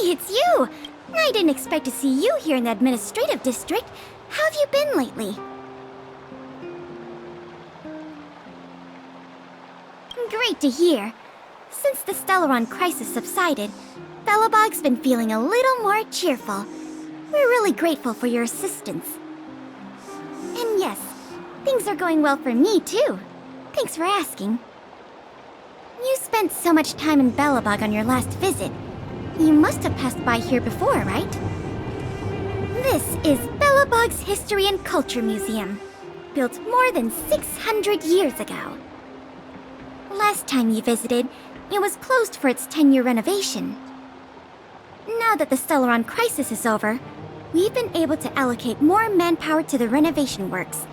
It's you! I didn't expect to see you here in the administrative district. How have you been lately? Great to hear. Since the Stellaron crisis subsided, Belobog's been feeling a little more cheerful. We're really grateful for your assistance. And yes, things are going well for me too. Thanks for asking. You spent so much time in Belobog on your last visit. You must have passed by here before, right? This is Belobog's History and Culture Museum, built more than 600 years ago. Last time you visited, it was closed for its 10-year renovation. Now that the Stellaron crisis is over, we've been able to allocate more manpower to the renovation works.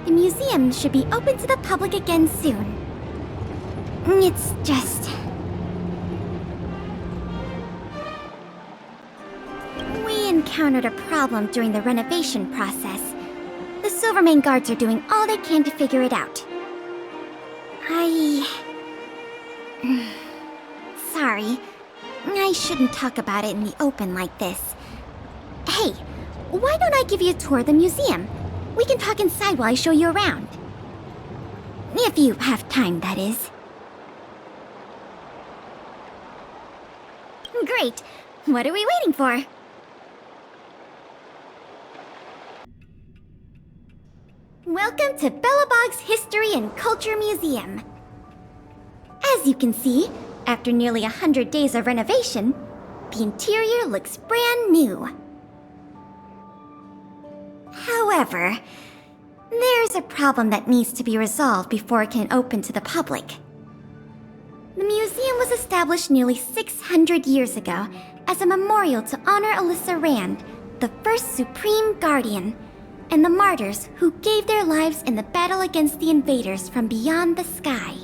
The museum should be open to the public again soon. It's just... we encountered a problem during the renovation process. The Silvermane guards are doing all they can to figure it out. Sorry. I shouldn't talk about it in the open like this. Hey, why don't I give you a tour of the museum? We can talk inside while I show you around. If you have time, that is. Great. What are we waiting for? Welcome to Belobog's History and Culture Museum. As you can see, after nearly 100 days of renovation, the interior looks brand new. However, there's a problem that needs to be resolved before it can open to the public. The museum was established nearly 600 years ago as a memorial to honor Alyssa Rand, the first Supreme Guardian, and the martyrs who gave their lives in the battle against the invaders from beyond the sky.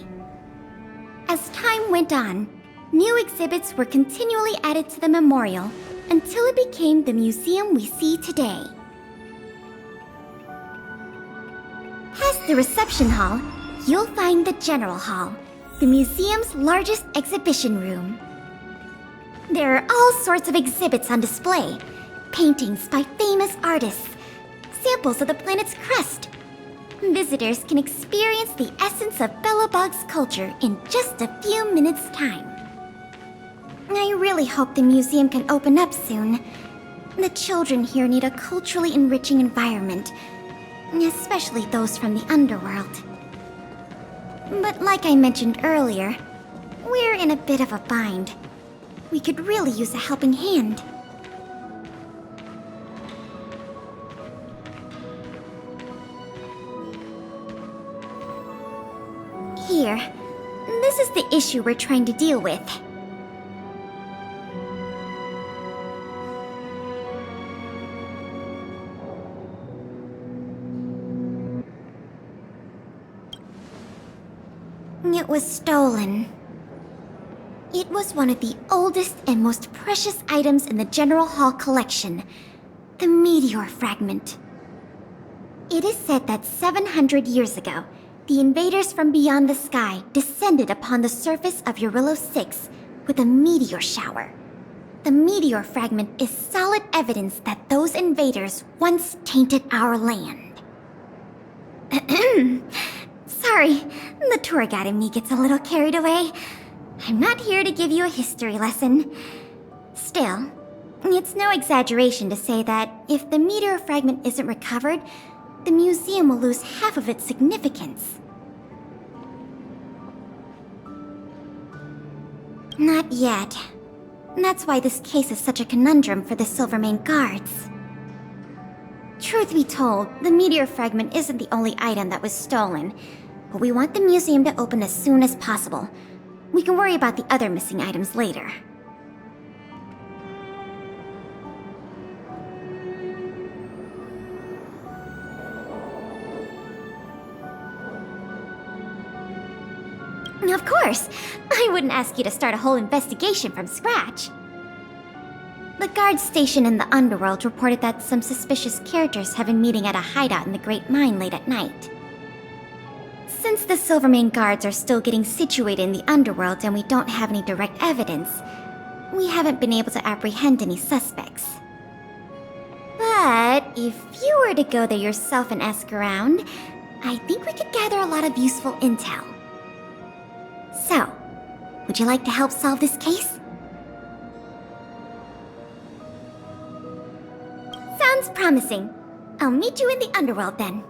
As time went on, new exhibits were continually added to the memorial until it became the museum we see today. Past the reception hall, you'll find the General Hall, the museum's largest exhibition room. There are all sorts of exhibits on display, paintings by famous artists, samples of the planet's crust. Visitors can experience the essence of Belobog's culture in just a few minutes' time. I really hope the museum can open up soon. The children here need a culturally enriching environment, especially those from the underworld. But like I mentioned earlier, we're in a bit of a bind. We could really use a helping hand. Here, this is the issue we're trying to deal with. It was stolen. It was one of the oldest and most precious items in the General Hall collection, the meteor fragment. It is said that 700 years ago, the invaders from beyond the sky descended upon the surface of Eurillo 6 with a meteor shower. The meteor fragment is solid evidence that those invaders once tainted our land. Sorry, the tour guide in me gets a little carried away. I'm not here to give you a history lesson. Still, it's no exaggeration to say that if the meteor fragment isn't recovered, the museum will lose half of its significance. Not yet. That's why this case is such a conundrum for the Silvermane guards. Truth be told, the meteor fragment isn't the only item that was stolen, but we want the museum to open as soon as possible. We can worry about the other missing items later. Of course! I wouldn't ask you to start a whole investigation from scratch. The guards stationed in the underworld reported that some suspicious characters have been meeting at a hideout in the Great Mine late at night. Since the Silvermane guards are still getting situated in the underworld and we don't have any direct evidence, we haven't been able to apprehend any suspects. But if you were to go there yourself and ask around, I think we could gather a lot of useful intel. So, would you like to help solve this case? Sounds promising. I'll meet you in the underworld then.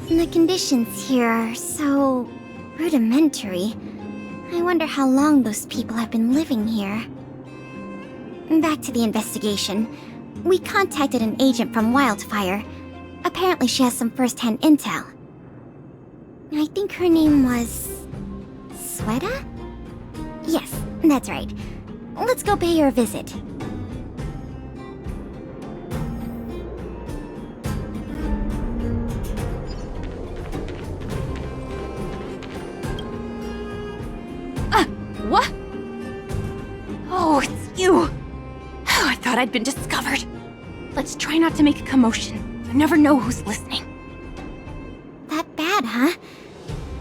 The conditions here are so rudimentary. I wonder how long those people have been living here. Back to the investigation. We contacted an agent from Wildfire. Apparently she has some first-hand intel. I think her name was... Sweta? Yes, that's right. Let's go pay her a visit. What? Oh, it's you! Oh, I thought I'd been discovered. Let's try not to make a commotion. You never know who's listening. That bad, huh?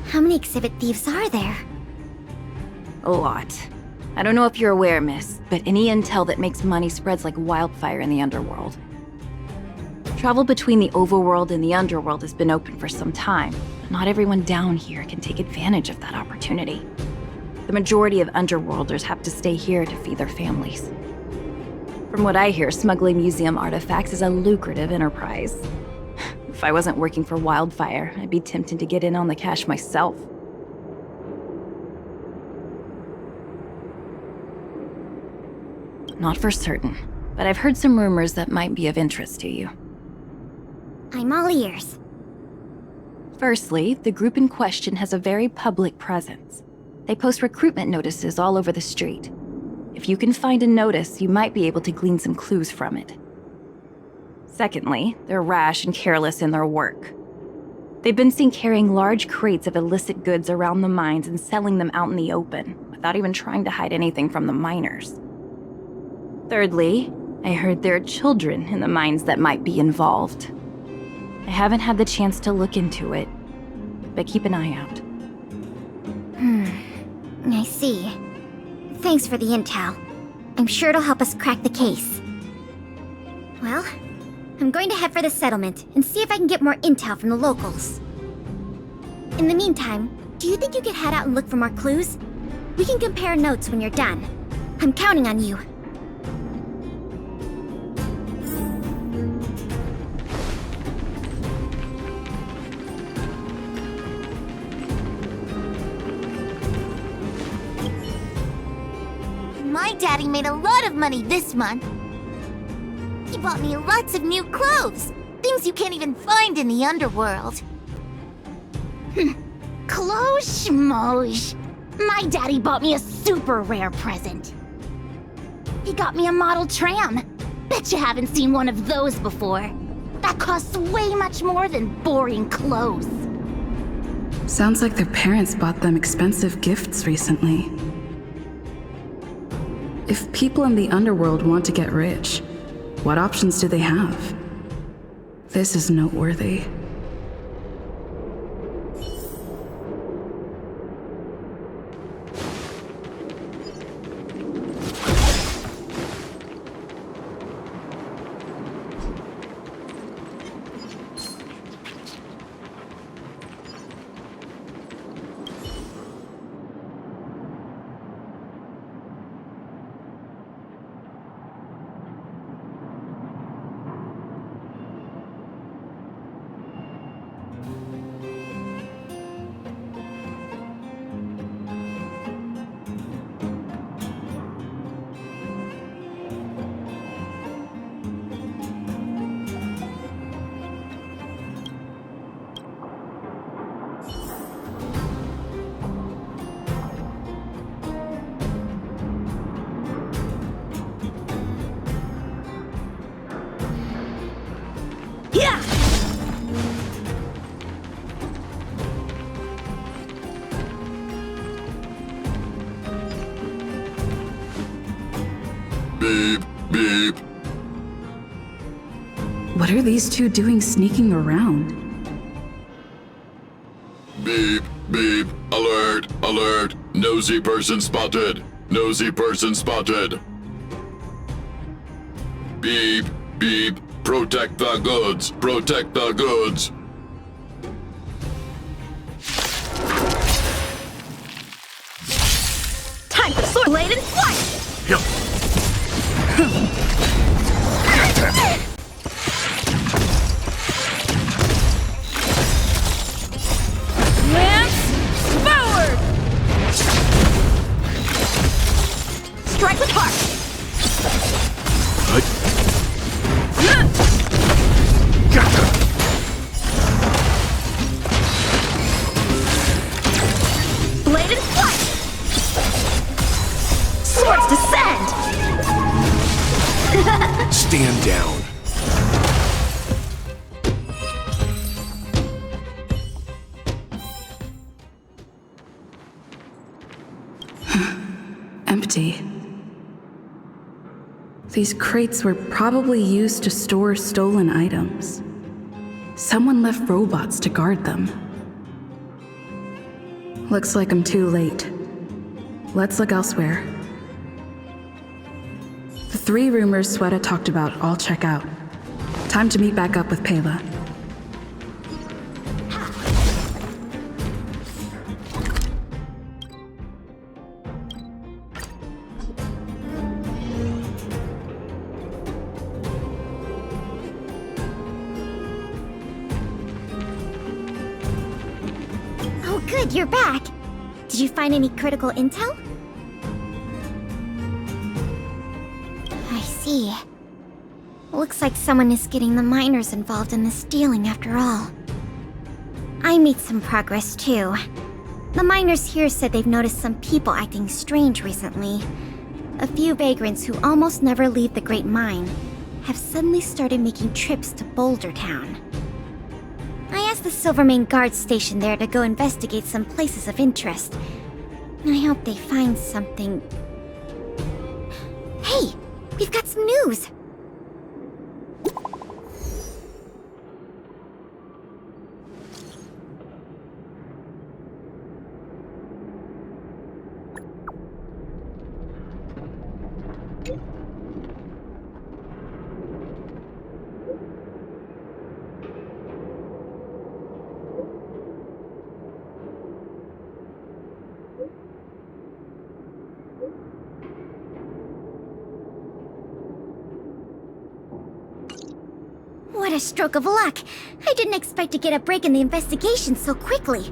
How many exhibit thieves are there? A lot. I don't know if you're aware, miss, but any intel that makes money spreads like wildfire in the underworld. Travel between the overworld and the underworld has been open for some time, but not everyone down here can take advantage of that opportunity. The majority of underworlders have to stay here to feed their families. From what I hear, smuggling museum artifacts is a lucrative enterprise. If I wasn't working for Wildfire, I'd be tempted to get in on the cash myself. Not for certain, but I've heard some rumors that might be of interest to you. I'm all ears. Firstly, the group in question has a very public presence. They post recruitment notices all over the street. If you can find a notice, you might be able to glean some clues from it. Secondly, they're rash and careless in their work. They've been seen carrying large crates of illicit goods around the mines and selling them out in the open, without even trying to hide anything from the miners. Thirdly, I heard there are children in the mines that might be involved. I haven't had the chance to look into it, but keep an eye out. I see. Thanks for the intel. I'm sure it'll help us crack the case. Well, I'm going to head for the settlement and see if I can get more intel from the locals. In the meantime, do you think you could head out and look for more clues? We can compare notes when you're done. I'm counting on you. My daddy made a lot of money this month. He bought me lots of new clothes. Things you can't even find in the underworld. Clothes schmoes. My daddy bought me a super rare present. He got me a model tram. Bet you haven't seen one of those before. That costs way much more than boring clothes. Sounds like their parents bought them expensive gifts recently. If people in the underworld want to get rich, what options do they have? This is noteworthy. Beep, beep. What are these two doing sneaking around? Beep, beep, alert, alert. Nosy person spotted. Nosy person spotted. Beep, beep, protect the goods, protect the goods. Time for sword blade and flight! Lance forward! Strike with heart! Blade and flight! Swords descend! Stand down. Empty. These crates were probably used to store stolen items. Someone left robots to guard them. Looks like I'm too late. Let's look elsewhere. The 3 rumors Sweta talked about all check out. Time to meet back up with Pela. Oh good, you're back. Did you find any critical intel? I see. Looks like someone is getting the miners involved in the stealing after all. I made some progress too. The miners here said they've noticed some people acting strange recently. A few vagrants who almost never leave the Great Mine have suddenly started making trips to Boulder Town. I asked the Silvermane guard station there to go investigate some places of interest. I hope they find something. Hey, we've got some news! What a stroke of luck! I didn't expect to get a break in the investigation so quickly.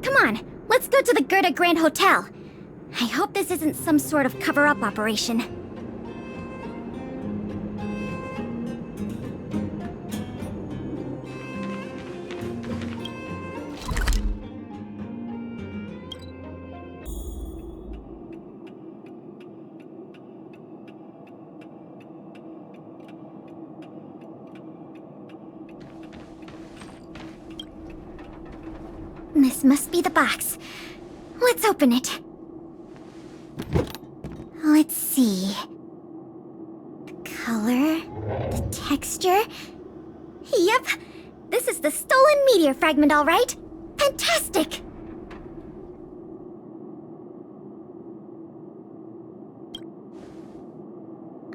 Come on, let's go to the Gerda Grand Hotel. I hope this isn't some sort of cover-up operation. This must be the box. Let's open it. Let's see. The color, the texture. Yep, this is the stolen meteor fragment, all right. Fantastic!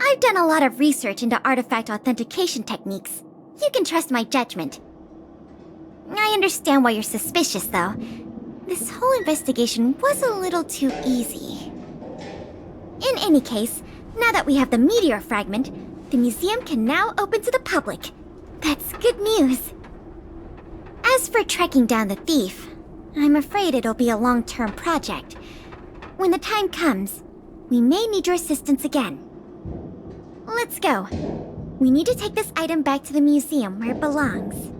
I've done a lot of research into artifact authentication techniques. You can trust my judgment. I understand why you're suspicious, though. This whole investigation was a little too easy. In any case, now that we have the meteor fragment, the museum can now open to the public. That's good news. As for tracking down the thief, I'm afraid it'll be a long-term project. When the time comes, we may need your assistance again. Let's go. We need to take this item back to the museum where it belongs.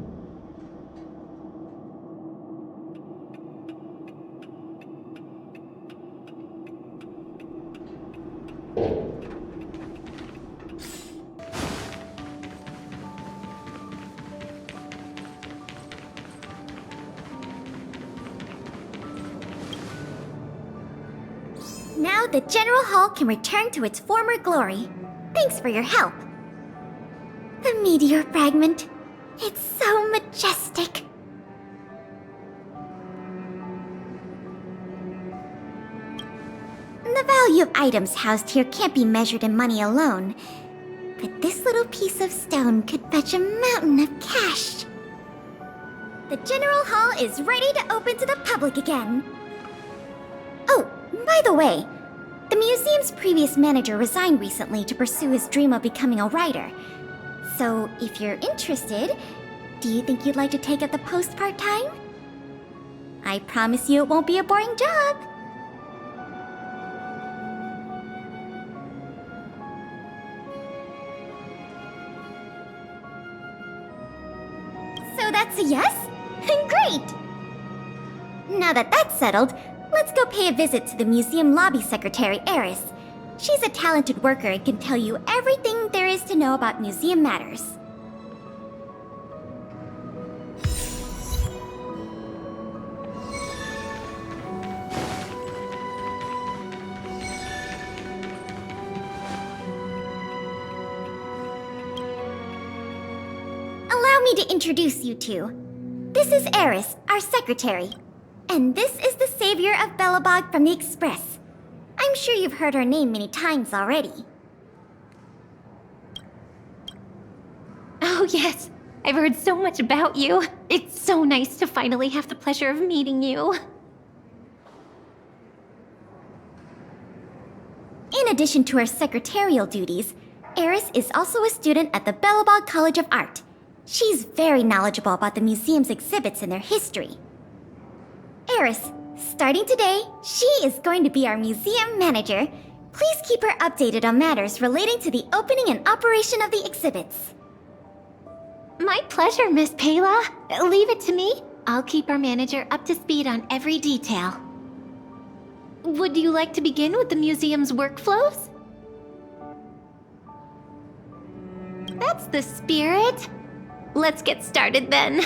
Now the General Hall can return to its former glory. Thanks for your help. The meteor fragment. It's so majestic. value of items housed here can't be measured in money alone, but this little piece of stone could fetch a mountain of cash. The General Hall is ready to open to the public again. Oh, by the way, the museum's previous manager resigned recently to pursue his dream of becoming a writer. So, if you're interested, do you think you'd like to take up the post part-time? I promise you it won't be a boring job. So that's a yes? Great! Now that that's settled, let's go pay a visit to the museum lobby secretary, Eris. She's a talented worker and can tell you everything there is to know about museum matters. Allow me to introduce you two. This is Eris, our secretary. And this is the savior of Belobog from the Express. I'm sure you've heard her name many times already. Oh yes, I've heard so much about you. It's so nice to finally have the pleasure of meeting you. In addition to her secretarial duties, Eris is also a student at the Belobog College of Art. She's very knowledgeable about the museum's exhibits and their history. Eris, starting today, she is going to be our museum manager. Please keep her updated on matters relating to the opening and operation of the exhibits. My pleasure, Miss Pela. Leave it to me. I'll keep our manager up to speed on every detail. Would you like to begin with the museum's workflows? That's the spirit. Let's get started then.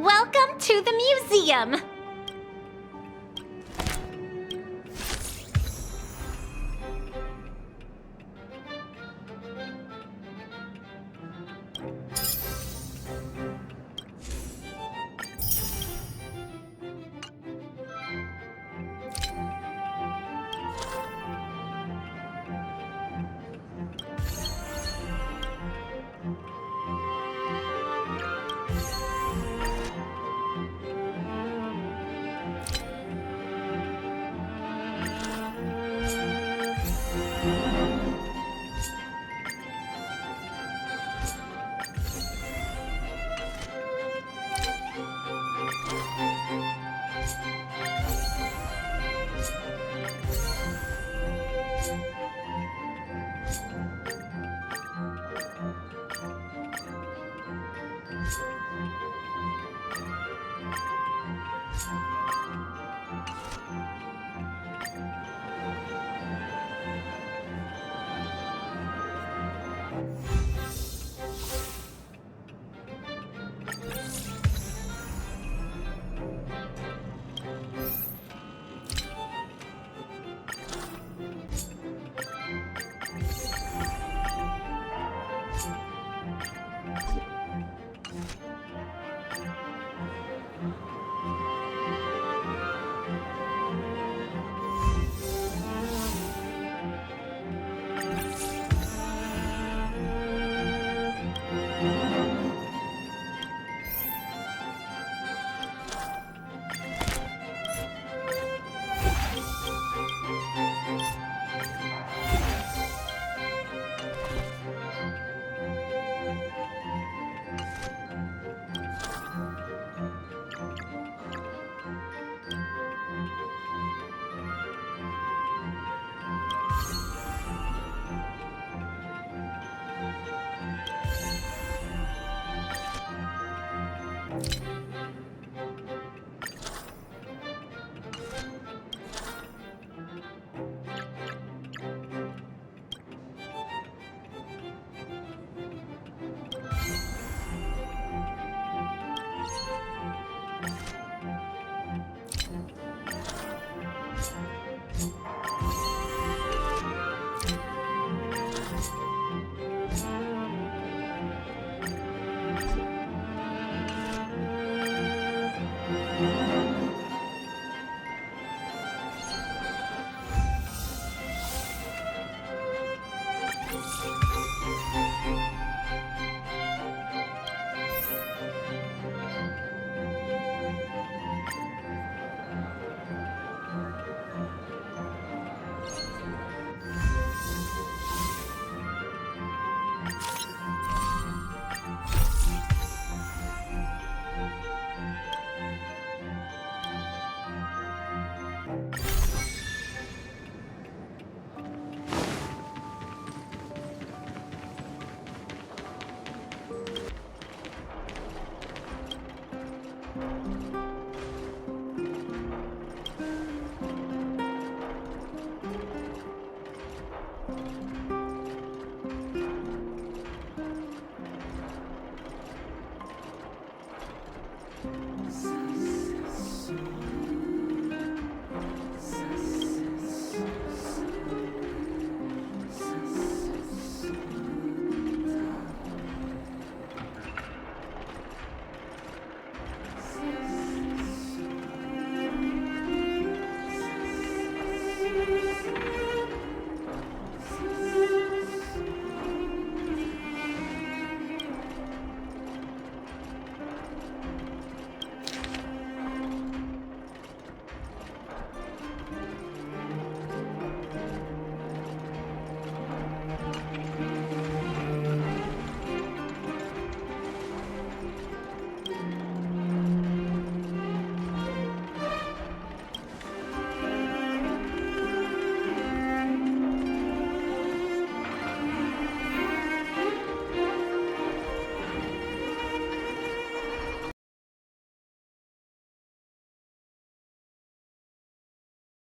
Welcome to the museum!